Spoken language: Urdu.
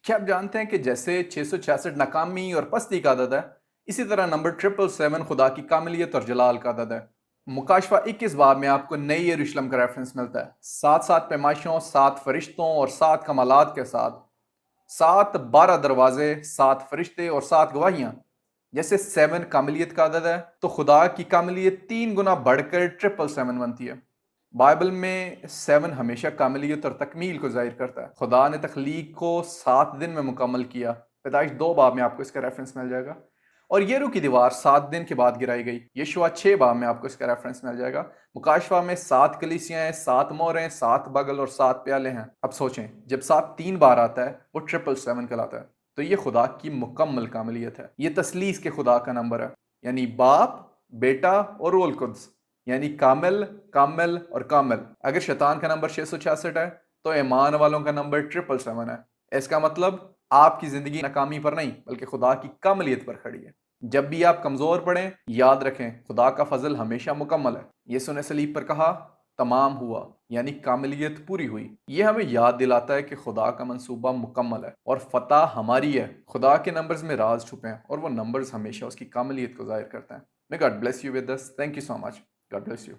کیا آپ جانتے ہیں کہ جیسے 666 ناکامی اور پستی کا عدد ہے، اسی طرح نمبر 777 خدا کی کاملیت اور جلال کا عدد ہے۔ مکاشفہ 21 باب میں آپ کو نئی یروشلم کا ریفرنس ملتا ہے، 7 پیمائشوں، 7 فرشتوں اور 7 کمالات کے ساتھ، 12 دروازے، 7 فرشتے اور 7 گواہیاں۔ جیسے 7 کاملیت کا عدد ہے تو خدا کی کاملیت 3 گنا بڑھ کر 777 بنتی ہے۔ بائبل میں 7 ہمیشہ کاملیت اور تکمیل کو ظاہر کرتا ہے۔ خدا نے تخلیق کو 7 دن میں مکمل کیا، پیدائش 2 باب میں آپ کو اس کا ریفرنس مل جائے گا۔ اور یرو کی دیوار 7 دن کے بعد گرائی گئی، یشوع 6 باب میں آپ کو اس کا ریفرنس مل جائے گا۔ مکاشفہ میں 7 کلیسیاں ہیں، 7 موریں، 7 بغل اور 7 پیالے ہیں۔ اب سوچیں، جب 7 3 بار آتا ہے وہ 777 کہلاتا ہے، تو یہ خدا کی مکمل کاملیت ہے۔ یہ تثلیث کے خدا کا نمبر ہے، یعنی باپ، بیٹا اور روح القدس، یعنی کامل، کامل اور کامل۔ اگر شیطان کا نمبر 666 ہے تو ایمان والوں کا نمبر 777 ہے۔ اس کا مطلب آپ کی زندگی ناکامی پر نہیں بلکہ خدا کی کاملیت پر کھڑی ہے۔ جب بھی آپ کمزور پڑیں، یاد رکھیں خدا کا فضل ہمیشہ مکمل ہے۔ یسوع نے صلیب پر کہا تمام ہوا، یعنی کاملیت پوری ہوئی۔ یہ ہمیں یاد دلاتا ہے کہ خدا کا منصوبہ مکمل ہے اور فتح ہماری ہے۔ خدا کے نمبرز میں راز چھپے ہیں اور وہ نمبرز ہمیشہ اس کی کاملیت کو ظاہر کرتے ہیں۔ May God bless you with this. Thank you so much. God bless you.